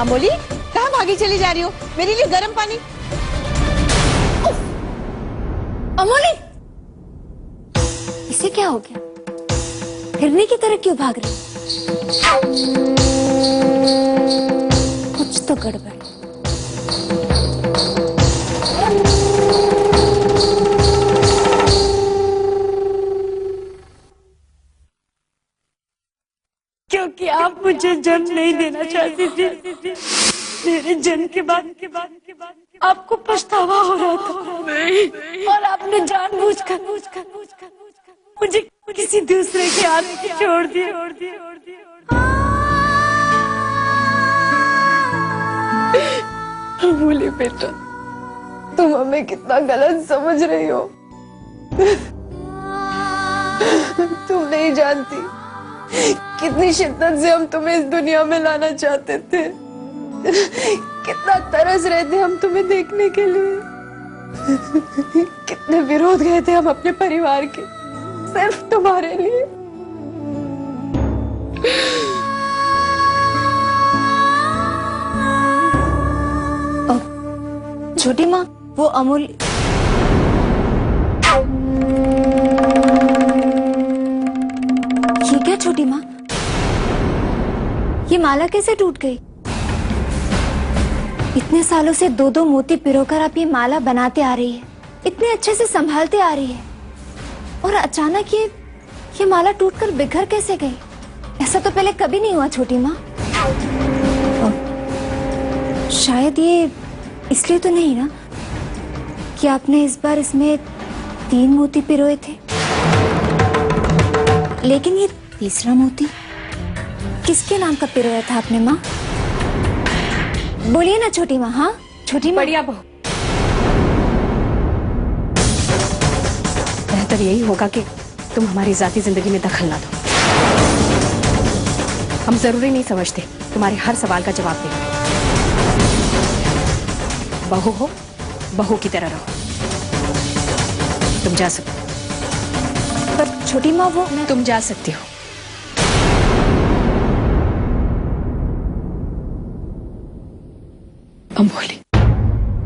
अमोली, कहाँ भागी चली जा रही हो? मेरे लिए गर्म पानी। अमोली, इसे क्या हो गया? हिरनी की तरह क्यों भाग रही? कुछ तो गड़बड़। क्योंकि आप मुझे जन्म नहीं देना चाहती थी। मेरे जन्म के बाद आपको पछतावा हो रहा था और आपने जानबूझकर मुझे किसी दूसरे के हाथ में छोड़ दिया। बोले बेटा, तुम हमें कितना गलत समझ रही हो। तुम नहीं जानती कितनी शिद्दत से हम तुम्हें इस दुनिया में लाना चाहते थे। कितना तरस रहे थे हम तुम्हें देखने के लिए। कितने विरोध गए थे हम अपने परिवार के, सिर्फ तुम्हारे लिए। छोटी माँ, वो अमूल ये क्या? छोटी माँ, ये माला कैसे टूट गई? इतने सालों से दो दो मोती पिरोकर आप ये माला बनाते आ रही है, इतने अच्छे से संभालते आ रही है, और अचानक ये माला टूटकर बिखर कैसे गई? ऐसा तो पहले कभी नहीं हुआ छोटी माँ। शायद ये इसलिए तो नहीं ना कि आपने इस बार इसमें 3 मोती पिरोए थे, लेकिन ये तीसरा मोती किसके नाम का पिरोया था आपने माँ? बोलिए ना छोटी माँ। हाँ छोटी माँ। बढ़िया बहू, बेहतर यही होगा कि तुम हमारी जाती जिंदगी में दखल ना दो। हम जरूरी नहीं समझते तुम्हारे हर सवाल का जवाब देना। बहू हो, बहू की तरह रहो। तुम जा सकते हो। पर छोटी माँ वो तुम जा सकती हो। अमोली,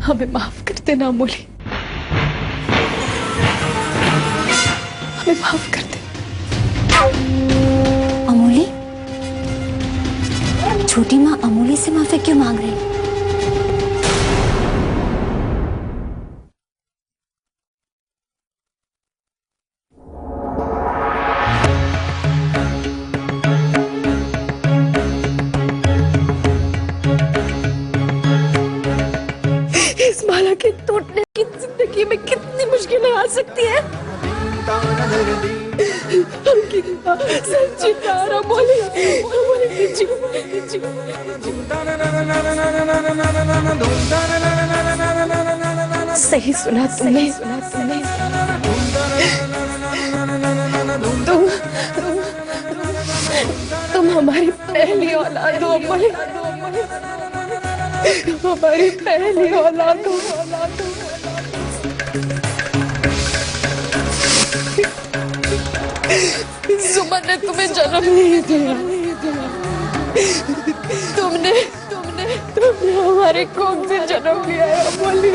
हमें माफ कर देना। अमोली, हमें माफ कर दे। अमोली? छोटी माँ अमोली से माफी क्यों मांग रही है? इस माला के टूटने की जिंदगी में कितनी मुश्किलें आ सकती है। सच्ची प्यार अमोली, सही सुना तुमने। तुम हमारी पहली औलाद हो अमोली, हमारी पहली औलाद हो। सुमन ने तुम्हें जन्म नहीं दिया, तुमने हमारे कोख से जन्म लिया है अमोली।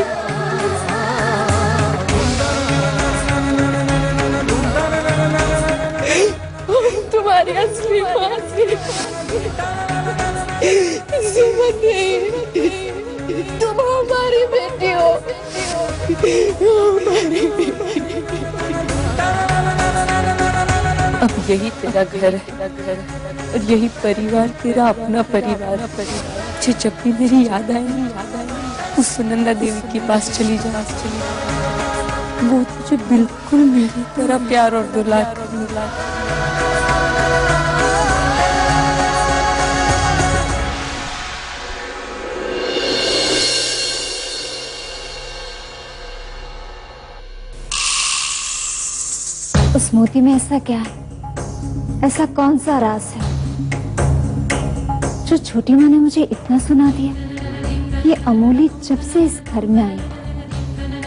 तुम्हारी असली माँ सुमन नहीं, तुम हमारी बेटी हो, हमारी बेटी। अब यही तेरा घर है और यही परिवार तेरा अपना परिवार। जब भी मेरी याद आए उस सुनंदा देवी के पास चली जा। वो तुझे बिल्कुल मेरी तरह प्यार और दुलार करने। उस मोती में ऐसा क्या है? ऐसा कौन सा राज है जो छोटी माँ ने मुझे इतना सुना दिया? ये अमोली जब से इस घर में आई,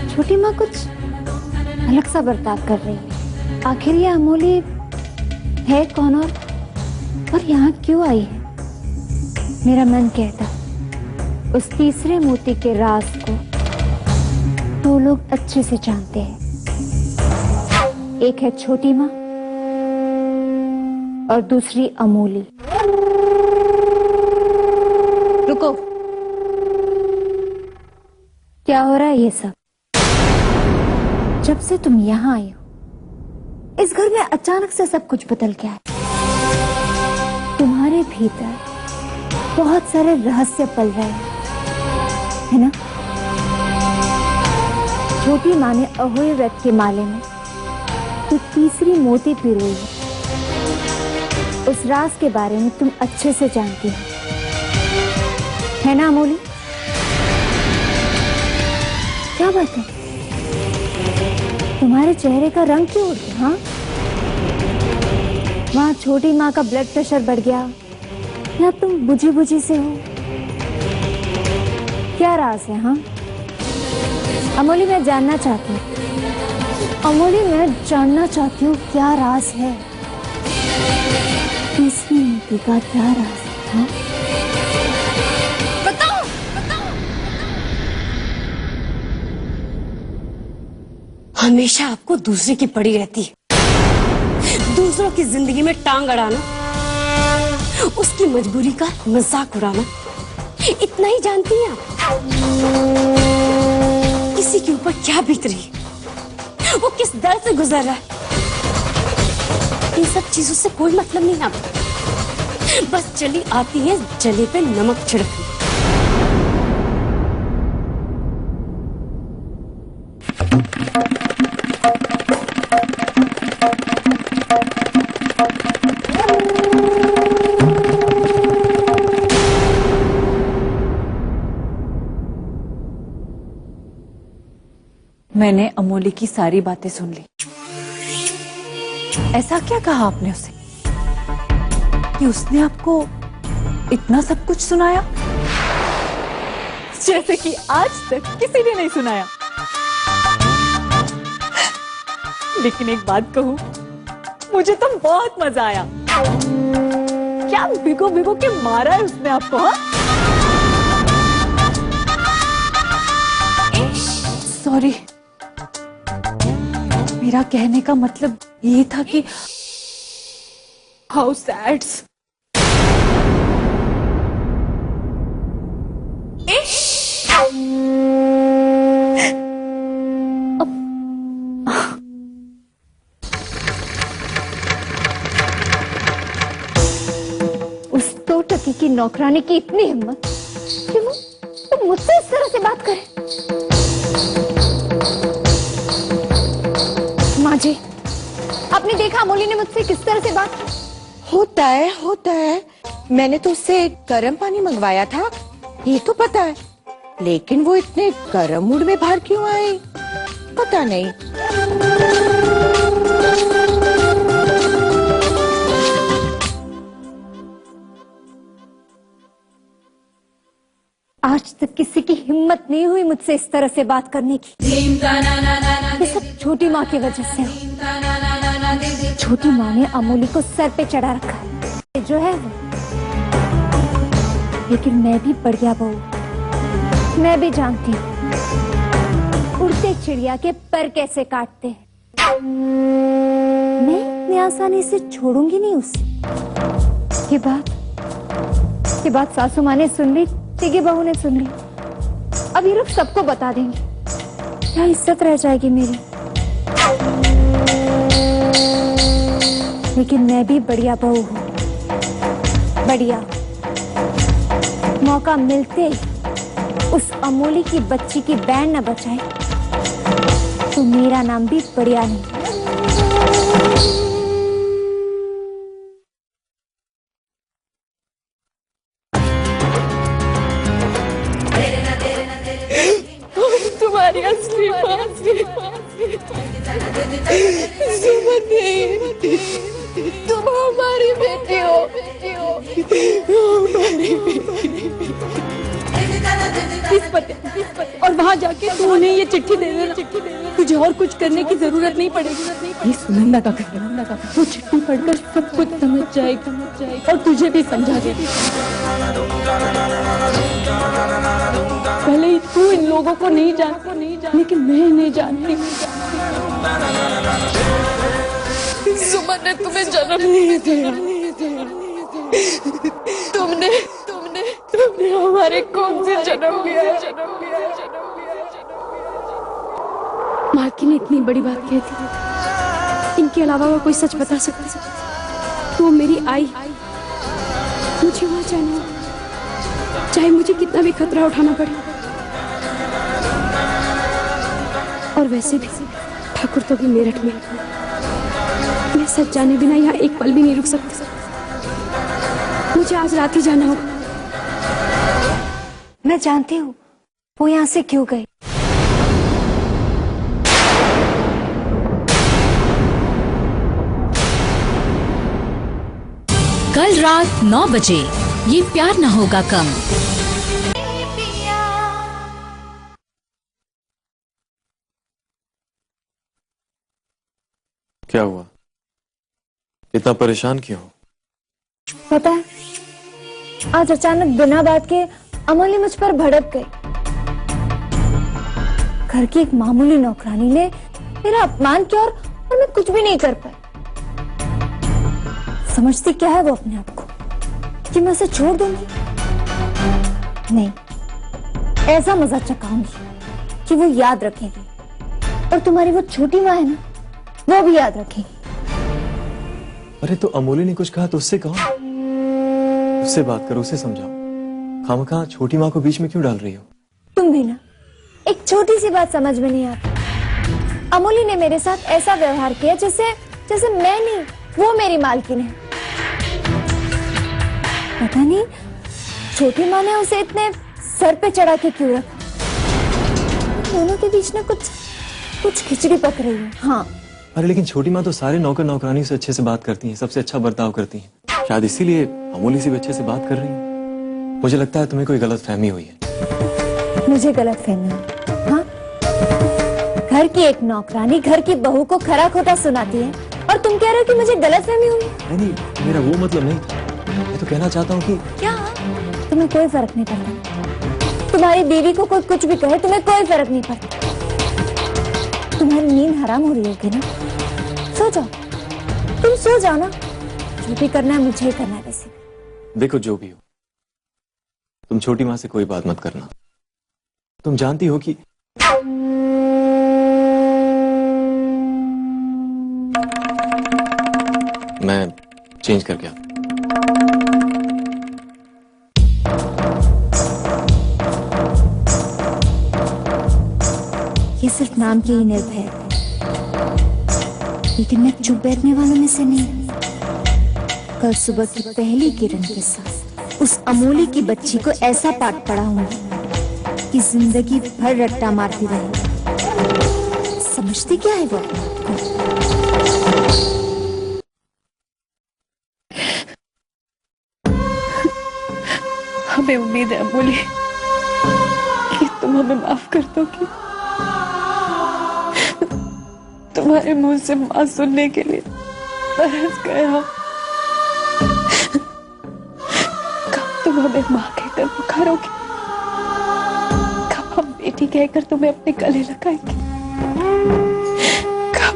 छोटी माँ कुछ अलग सा बर्ताव कर रही है। आखिर ये अमोली है कौन और यहाँ क्यों आई है? मेरा मन कहता उस तीसरे मोती के राज को दो लोग अच्छे से जानते हैं। एक है छोटी माँ और दूसरी अमोली। रुको, क्या हो रहा है ये सब? जब से तुम यहाँ आई हो, इस घर में अचानक से सब कुछ बदल गया है। तुम्हारे भीतर बहुत सारे रहस्य पल रहे हैं, है ना? छोटी माँ ने अहोई व्रत के माले में तो तीसरी मोती पिरोई है। उस राज के बारे में तुम अच्छे से जानती हो, है ना अमोली? क्या बात है, तुम्हारे चेहरे का रंग क्यों उड़ गया? हाँ, वहां छोटी माँ का ब्लड प्रेशर बढ़ गया या तुम बुझी बुझी से हो? क्या राज है? हाँ अमोली, मैं जानना चाहती हूँ। अमोली, मैं जानना चाहती हूँ क्या राज है? तीसरी मोती का क्या राज है? हाँ? बताओ। हमेशा आपको दूसरे की पड़ी रहती है। दूसरों की जिंदगी में टांग अड़ाना, उसकी मजबूरी का मजाक उड़ाना, इतना ही जानती हैं आप। किसी के ऊपर क्या बीत रही है, वो किस दर्द से गुजर रहा है, इन सब चीजों से कोई मतलब नहीं आपको। बस चली आती है जले पे नमक छिड़कने। मैंने अमोली की सारी बातें सुन ली। ऐसा क्या कहा आपने उसे कि उसने आपको इतना सब कुछ सुनाया, जैसे कि आज तक किसी ने नहीं सुनाया? लेकिन एक बात कहूं, मुझे तो बहुत मजा आया। क्या भिगो भिगो के मारा है उसने आपको? हाँ, सॉरी, मेरा कहने का मतलब ये था कि हाउ सैड। उस दो टकी की नौकरानी की इतनी हिम्मत कि वो मुझसे इस तरह से बात करे। माँ जी, आपने देखा अमोली ने मुझसे किस तरह से बात की? होता है। मैंने तो उससे गर्म पानी मंगवाया था, ये तो पता है। लेकिन वो इतने गर्म मूड में बाहर क्यों आई, पता नहीं। आज तक किसी की हिम्मत नहीं हुई मुझसे इस तरह से बात करने की। ये सब छोटी माँ की वजह से हो। छोटी माँ ने अमोली को सर पे चढ़ा रखा है जो है वो। लेकिन मैं भी बढ़िया बहू, मैं भी जानती हूँ उड़ते चिड़िया के पर कैसे काटते हैं। मैं इतनी आसानी से छोड़ूंगी नहीं उसे। ये बात सासू माँ ने सुन ली, तिगी बहू ने सुन ली। अब ये लोग सबको बता देंगे, क्या इज्जत रह जाएगी मेरी। लेकिन मैं भी बढ़िया बहू हूँ, बढ़िया। मौका मिलते ही उस अमोली की बच्ची की बैंड न बचाए तो मेरा नाम भी बढ़िया नहीं। तुम्हारी असली माँ सुमन नहीं, तुम हमारी बेटी हो। इस पते और वहां जाके तू उन्हें ये चिट्ठी दे देना। तुझे और कुछ करने की जरूरत नहीं पड़ेगी। ये सुनंदा का घर है, वो चिट्ठी पढ़कर सब कुछ समझ जाएगी और तुझे भी समझा देगी। भले ही तू इन लोगों को नहीं जानता, लेकिन मैं नहीं जानती। सुमन ने तुम्हें जन्म नहीं दिया, तुमने हमारे कोख से जन्म लिया। मालकी ने इतनी बड़ी बात कह दी, इनके अलावा वो कोई सच बता सकता तो मेरी आई। मुझे वहां जाना हो, चाहे मुझे कितना भी खतरा उठाना पड़े। और वैसे भी ठाकुर तो भी मेरठ में, मैं सच जाने बिना यहाँ एक पल भी नहीं रुक सकती। मुझे आज रात ही जाना होगा। मैं जानती हूँ वो यहाँ से क्यों गए। कल रात 9 बजे ये प्यार न होगा कम। क्या हुआ? इतना परेशान क्यों? पता है, आज अचानक बिना बात के अमोली मुझ पर भड़क गई। घर की एक मामूली नौकरानी ने मेरा अपमान किया और मैं कुछ भी नहीं कर पाई। समझती क्या है वो अपने आप को कि मैं उसे छोड़ दूंगी? नहीं, ऐसा मजा चकाऊंगी कि वो याद रखेगी, और तुम्हारी वो छोटी माँ है ना, वो भी याद रखेगी। अरे तो अमोली ने कुछ कहा तो उससे कहो, उससे बात करो, उसे समझाओ। खामखा छोटी माँ को बीच में क्यों डाल रही हो? तुम भी ना, एक छोटी सी बात समझ में नहीं आती। अमोली ने मेरे साथ ऐसा व्यवहार किया जैसे मैं नहीं, वो मेरी मालकिन है। पता नहीं छोटी माँ ने उसे इतने सर पे चढ़ा के क्यों रखा। दोनों के बीच में कुछ खिचड़ी पक रही है। हाँ, अरे लेकिन छोटी माँ तो सारे नौकर नौकरानी से अच्छे से बात करती हैं, सबसे अच्छा बर्ताव करती हैं। शायद इसीलिए अमोली से भी अच्छे से बात कर रही हैं। मुझे लगता है तुम्हें कोई गलत फहमी हुई है। मुझे गलत फहमी? हाँ, घर की एक नौकरानी घर की बहू को खरा खोटा सुनाती है और तुम कह रहे हो कि मुझे गलत फहमी हुई? नहीं, मेरा वो मतलब नहीं था। मैं तो कहना चाहता हूँ कि क्या तुम्हें कोई फर्क नहीं पड़ता? तुम्हारी बीवी को कोई कुछ भी कहे, तुम्हें कोई फर्क नहीं पड़ता। तुम्हारी नींद हराम हो रही होगी ना, सो जाओ, तुम सो जाओ ना। जो भी करना है मुझे ही करना है। वैसे देखो, जो भी हो, तुम छोटी माँ से कोई बात मत करना। तुम जानती हो कि मैं चेंज करके आता। ये सिर्फ नाम के ही निर्भय है, लेकिन मैं चुप बैठने वालों में से नहीं। कल सुबह की पहली किरण के साथ उस अमोली की बच्ची को ऐसा पाठ पढ़ाऊंगी कि जिंदगी भर रट्टा मारती रहेगी। समझती क्या है वो? हमें उम्मीद है अमोली कि तुम हमें माफ कर दोगी। तुम्हारे मुंह से माँ सुनने के लिए तरस गए हम। कब तुम हमें माँ कहकर पुकारोगी? कब हम बेटी कहकर तुम्हें अपने गले लगाएंगे? कब?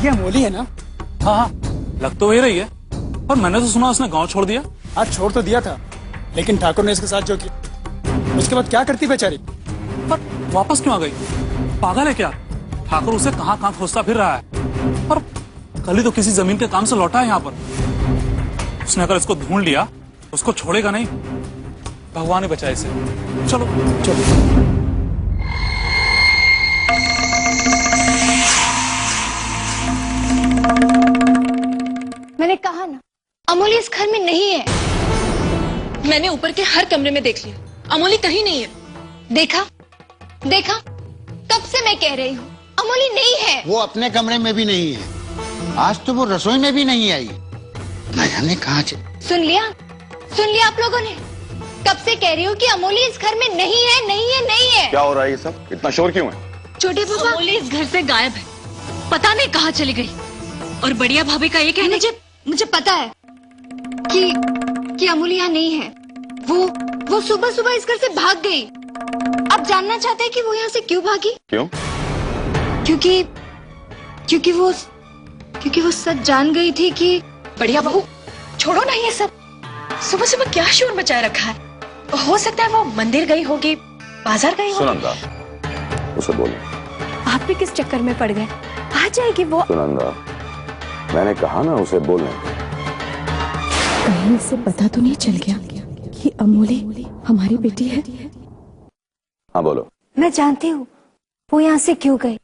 ये अमोली है ना? हाँ, लग तो वही रही है, पर मैंने तो सुना उसने गांव छोड़ दिया। आज छोड़ तो दिया था, लेकिन ठाकुर ने इसके साथ जो किया, उसके बाद क्या करती बेचारी? पर वापस क्यों आ गई? पागल है क्या? ठाकुर उसे कहाँ कहाँ खोजता फिर रहा है। पर कल ही तो किसी जमीन के काम से लौटा है यहाँ पर। उसने अगर इसको ढूंढ लिया, उसको छोड़ेगा नहीं। भगवान ही बचाए इसे। चलो चलो। मैंने कहा ना, अमोली इस घर में नहीं है। मैंने ऊपर के हर कमरे में देख लिया, अमोली कहीं नहीं है। देखा, देखा, कब से मैं कह रही हूँ अमोली नहीं है। वो अपने कमरे में भी नहीं है, आज तो वो रसोई में भी नहीं आई, न जाने कहाँ से। सुन लिया आप लोगों ने। कब से कह रही हूँ कि अमोली इस घर में नहीं है, नहीं है, नहीं है। क्या हो रहा है ये सब? इतना शोर क्यों है? छोटे पापा, अमोली इस घर से गायब है, पता नहीं कहाँ चली गई। और बढ़िया भाभी का ये कहना, मुझे पता है कि अमोली यहाँ नहीं है। वो सुबह सुबह इस घर से भाग गई। आप जानना चाहते हैं कि वो यहाँ से क्यों भागी? क्यों? क्योंकि वो सच जान गई थी कि बढ़िया बहू छोड़ो ना ये सब। सुबह सुबह क्या शोर मचाए रखा है? हो सकता है वो मंदिर गई होगी, बाजार गई होगी। सुनंदा, उसे बोलो। आप भी किस चक्कर में पड़ गए? आ जाएगी वो। सुनंदा, मैंने कहा ना उसे बोलने। कहीं से पता तो नहीं चल गया कि अमोली हमारी बेटी है? हाँ बोलो। मैं जानती हूँ वो यहाँ से क्यों गई।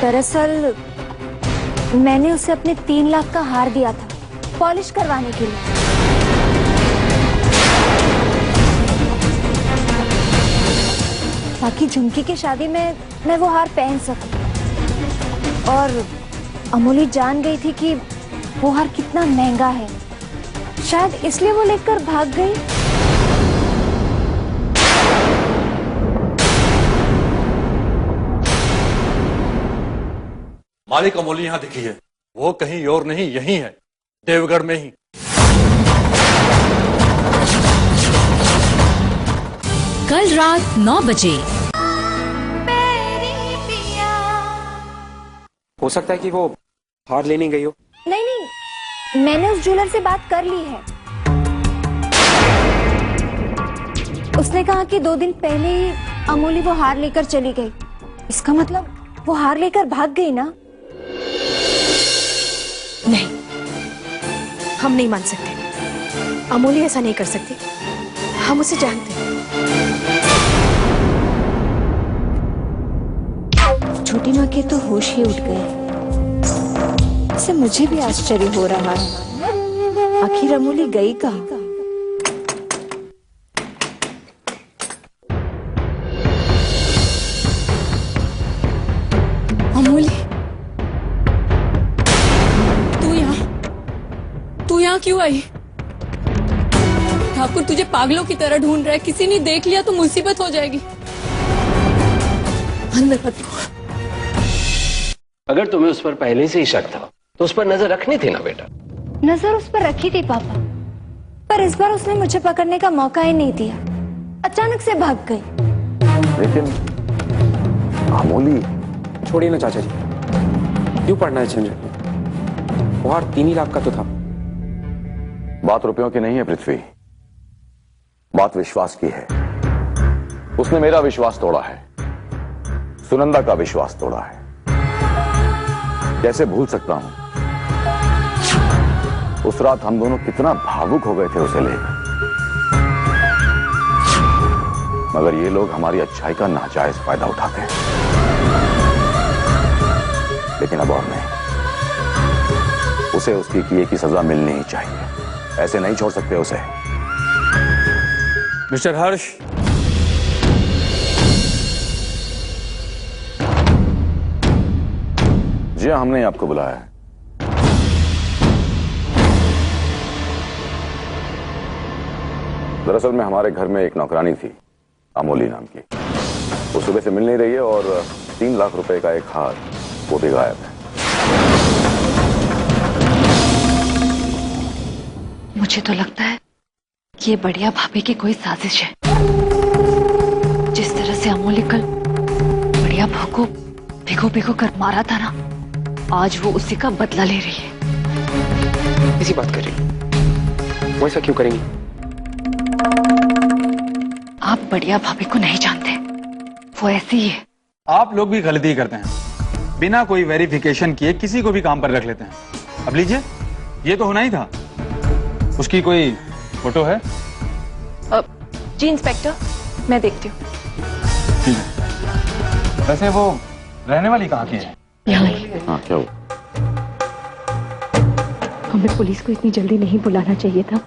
दरअसल मैंने उसे अपने 3 लाख का हार दिया था पॉलिश करवाने के लिए, ताकि झुमकी की शादी में मैं वो हार पहन सकूं। और अमोली जान गई थी कि वो हार कितना महंगा है, शायद इसलिए वो लेकर भाग गई। मालिक अमोली यहाँ दिखी है, वो कहीं और नहीं, यहीं है, देवगढ़ में ही। कल रात 9 बजे। हो सकता है कि वो हार लेने गई हो। नहीं, मैंने उस ज्वेलर से बात कर ली है। उसने कहा कि 2 दिन पहले ही अमोली वो हार लेकर चली गई। इसका मतलब वो हार लेकर भाग गई ना? नहीं, हम नहीं मान सकते। अमोली ऐसा नहीं कर सकती, हम उसे जानते हैं। छोटी माँ के तो होश ही उठ गए। इससे मुझे भी आश्चर्य हो रहा है, आखिर अमोली गई कहाँ? अमोली, तू यहाँ क्यों आई? ठाकुर तुझे पागलों की तरह ढूंढ रहा है, किसी ने देख लिया तो मुसीबत हो जाएगी। अंदर मत तू। अगर तुम्हें उस पर पहले से ही शक था तो उस पर नजर रखनी थी ना बेटा। नजर उस पर रखी थी पापा, पर इस बार उसने मुझे पकड़ने का मौका ही नहीं दिया, अचानक से भाग गई। लेकिन अमोली। छोड़िए ना चाचा जी, क्यों पढ़ना है झंझट में? वो हार 3 ही लाख का तो था। बात रुपयों की नहीं है पृथ्वी, बात विश्वास की है। उसने मेरा विश्वास तोड़ा है, सुनंदा का विश्वास तोड़ा है। कैसे भूल सकता हूं उस रात हम दोनों कितना भावुक हो गए थे उसे लेकर। मगर ये लोग हमारी अच्छाई का नाजायज फायदा उठाते हैं। लेकिन अब और नहीं, उसे उसकी किए की सजा मिलनी ही चाहिए। ऐसे नहीं छोड़ सकते उसे। मिस्टर हर्ष, जी हाँ, हमने आपको बुलाया है। दरअसल में हमारे घर में एक नौकरानी थी अमोली नाम की। वो सुबह से मिल नहीं रही है और 3 लाख रुपए का एक हार वो भी गायब है। मुझे तो लगता है कि ये बढ़िया भाभी की कोई साजिश है। जिस तरह से अमोली कल बढ़िया भाव को भिगो कर मारा था ना, आज वो उसी का बदला ले रही है। इसी बात कर रही, वो ऐसा क्यों करेंगी? आप बढ़िया भाभी को नहीं जानते, वो ऐसी ही है। आप लोग भी गलती करते हैं, बिना कोई वेरिफिकेशन किए किसी को भी काम पर रख लेते हैं। अब लीजिए, ये तो होना ही था। उसकी कोई फोटो है? जी इंस्पेक्टर, मैं देखती हूँ। ठीक है। वैसे वो रहने वाली कहाँ की है? यहाँ। हाँ, क्या हुआ? हमें पुलिस को इतनी जल्दी नहीं बुलाना चाहिए था।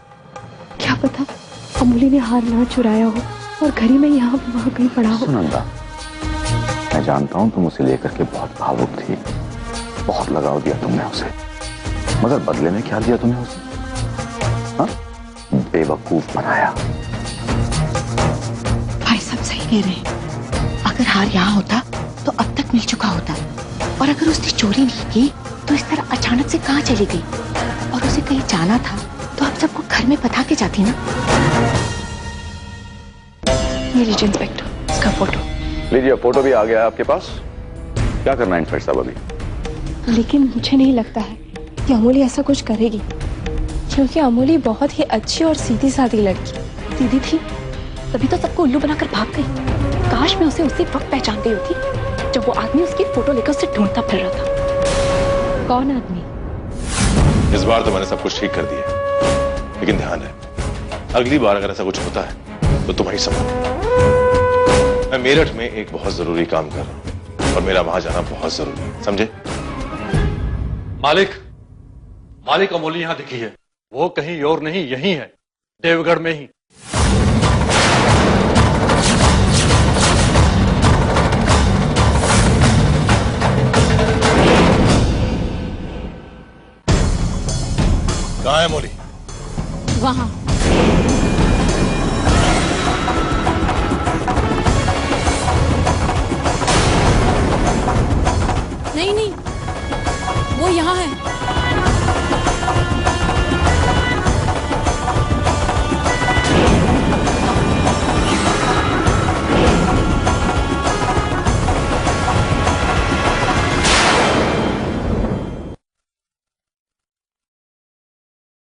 क्या पता अमूली ने हार ना चुराया हो और घर ही में यहाँ वहाँ कहीं पड़ा हो। सुनंदा, मैं जानता हूं तुम उसे लेकर के बहुत भावुक थी, बहुत लगाव दिया तुमने उसे, मगर बदले में क्या दिया तुमने उसे? हाँ? बेवकूफ बनाया। भाई सब सही कह रहे हैं। अगर हार यहाँ होता तो अब तक मिल चुका होता, और अगर उसने चोरी नहीं की तो इस तरह अचानक से कहाँ चली गई? और उसे कहीं जाना था तो आप सबको घर में बता के जाती ना। ये लीजिए इंस्पेक्टर, इसका फोटो। लीजिए, फोटो भी आ गया है आपके पास। क्या करना है इंस्पेक्टर साहब अभी? लेकिन मुझे नहीं लगता है कि अमूली ऐसा कुछ करेगी, क्योंकि अमूली बहुत ही अच्छी और सीधी सादी लड़की सीधी थी, तभी तो सबको उल्लू बनाकर भाग गई। काश मैं उसे उसी वक्त पहचान गई होती जब वो आदमी उसकी फोटो लेकर उसे ढूंढता फिर रहा था। कौन आदमी? इस बार तो मैंने सब कुछ ठीक कर दिया, लेकिन ध्यान है, अगली बार अगर ऐसा कुछ होता है तो तुम्हारी समझ। मैं मेरठ में एक बहुत जरूरी काम कर रहा हूं और मेरा वहां जाना बहुत जरूरी है, समझे? मालिक, मालिक अमूली यहाँ दिखी है। वो कहीं और नहीं, यहीं है, देवगढ़ में ही। कहाँ है अमूली? वहां। नहीं नहीं, वो यहाँ है।